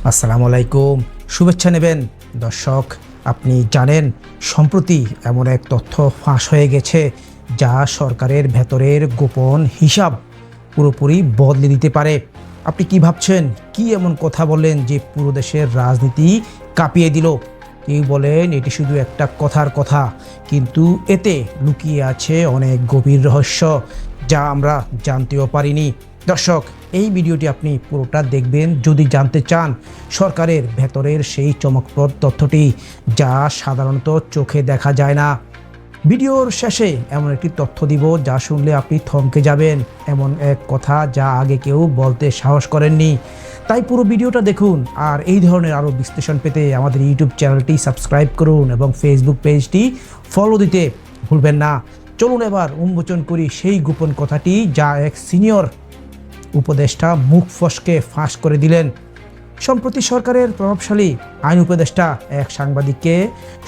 আসসালামু আলাইকুম, শুভেচ্ছা নেবেন দর্শক। আপনি জানেন সম্প্রতি এমন এক তথ্য ফাঁস হয়ে গেছে যা সরকারের ভেতরের গোপন হিসাব পুরোপুরি বদলে দিতে পারে। আপনি কি ভাবছেন? কি এমন কথা বললেন যে পুরো দেশের রাজনীতি কাঁপিয়ে দিল? কেউ বলেন এটি শুধু একটা কথার কথা, কিন্তু এতে লুকিয়ে আছে অনেক গভীর রহস্য যা আমরা জানতেও পারিনি। দর্শক, এই ভিডিওটি আপনি পুরোটা দেখবেন যদি জানতে চান সরকারের ভেতরের সেই চমকপ্রদ তথ্যটি যা সাধারণত চোখে দেখা যায় না। ভিডিওর শেষে এমন একটি তথ্য দিব যা শুনলে আপনি থমকে যাবেন, এমন এক কথা যা আগে কেউ বলতে সাহস করেননি। তাই পুরো ভিডিওটা দেখুন, আর এই ধরনের আরও বিশ্লেষণ পেতে আমাদের ইউটিউব চ্যানেলটি সাবস্ক্রাইব করুন এবং ফেসবুক পেজটি ফলো দিতে ভুলবেন না। চলুন এবার উন্মোচন করি সেই গোপন কথাটি যা এক সিনিয়র উপদেষ্টা মুখ ফসকে ফাঁস করে দিলেন। সম্প্রতি সরকারের প্রভাবশালী আইন উপদেষ্টা এক সাংবাদিককে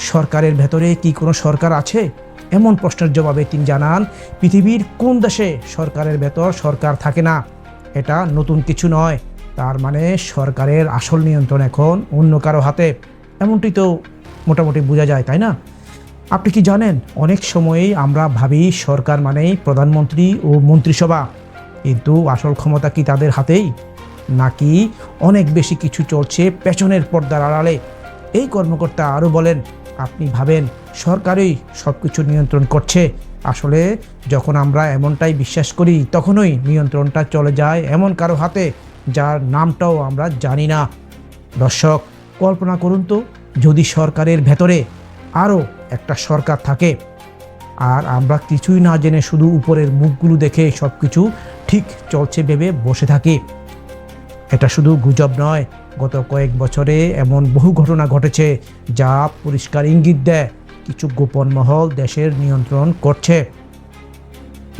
সরকারের ভেতরে কি কোনো সরকার আছে এমন প্রশ্নের জবাবে তিনি জানান, পৃথিবীর কোন দেশে সরকারের ভেতর সরকার থাকে না? এটা নতুন কিছু নয়। তার মানে সরকারের আসল নিয়ন্ত্রণ এখন অন্য কারো হাতে, এমনটি তো মোটামুটি বোঝা যায়, তাই না? আপনি কি জানেন, অনেক সময়েই আমরা ভাবি সরকার মানেই প্রধানমন্ত্রী ও মন্ত্রিসভা, কিন্তু আসল ক্ষমতা কি তাদের হাতেই, নাকি অনেক বেশি কিছু চলছে পেছনের পর্দার আড়ালে? এই কর্মকর্তা আরও বলেন, আপনি ভাবেন সরকারই সব কিছু নিয়ন্ত্রণ করছে, আসলে যখন আমরা এমনটাই বিশ্বাস করি তখনই নিয়ন্ত্রণটা চলে যায় এমন কারো হাতে যার নামটাও আমরা জানি না। দর্শক, কল্পনা করুন তো, যদি সরকারের ভেতরে আরও একটা সরকার থাকে আর আমরা কিছুই না জেনে শুধু উপরের মুখগুলো দেখে সব কিছু ঠিক চলছে ভেবে বসে থাকি। এটা শুধু গুজব নয়, গত কয়েক বছরে এমন বহু ঘটনা ঘটেছে যা পরিষ্কার ইঙ্গিত দেয় কিছু গোপন মহল দেশের নিয়ন্ত্রণ করছে।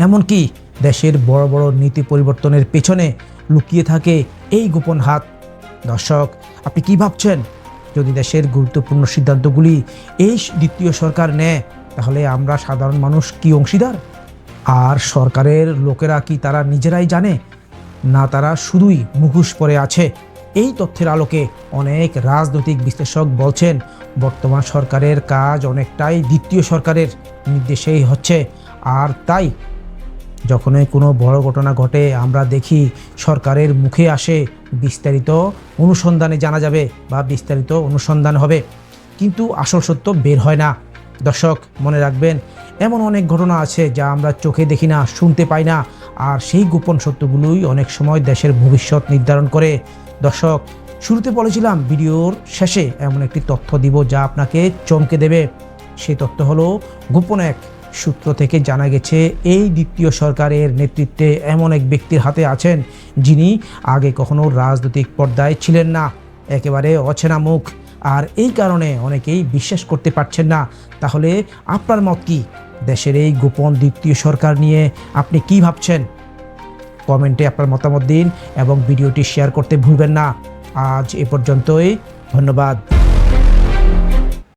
এমনকি দেশের বড় বড় নীতি পরিবর্তনের পেছনে লুকিয়ে থাকে এই গোপন হাত। দর্শক, আপনি কি ভাবছেন, যদি দেশের গুরুত্বপূর্ণ সিদ্ধান্তগুলি এই দ্বিতীয় সরকার নেয় তাহলে আমরা সাধারণ মানুষ কি অংশীদার? আর সরকারের লোকেরা কি তারা নিজেরাই জানে, না তারা শুধুই মুখোশ পরে আছে? এই তথ্যের আলোকে অনেক রাজনৈতিক বিশ্লেষক বলছেন বর্তমান সরকারের কাজ অনেকটাই দ্বিতীয় সরকারের নির্দেশেই হচ্ছে। আর তাই যখনই কোনো বড় ঘটনা ঘটে আমরা দেখি সরকারের মুখে আসে বিস্তারিত অনুসন্ধানে জানা যাবে বা বিস্তারিত অনুসন্ধান হবে, কিন্তু আসল সত্য বের হয় না। দর্শক, মনে রাখবেন, এমন অনেক ঘটনা আছে যা আমরা চোখে দেখি না, শুনতে পাই না, আর সেই গোপন সত্যগুলোই অনেক সময় দেশের ভবিষ্যৎ নির্ধারণ করে। দর্শক, শুরুতে বলেছিলাম ভিডিওর শেষে এমন একটি তথ্য দিব যা আপনাকে চমকে দেবে। সেই তথ্য হলো, গোপন এক সূত্র থেকে জানা গেছে এই দ্বিতীয় সরকারের নেতৃত্বে এমন এক ব্যক্তির হাতে আছেন যিনি আগে কখনো রাজনৈতিক পর্দায় ছিলেন না, একেবারে অচেনা মুখ। আর এই কারণে অনেকেই বিশ্বাস করতে পারছেন না। তাহলে আপনার মত কি? দেশের এই গোপন দ্বিতীয় সরকার নিয়ে আপনি কি ভাবছেন? কমেন্টে আপনার মতামত দিন এবং ভিডিওটি শেয়ার করতে ভুলবেন না। আজ এ পর্যন্তই, ধন্যবাদ।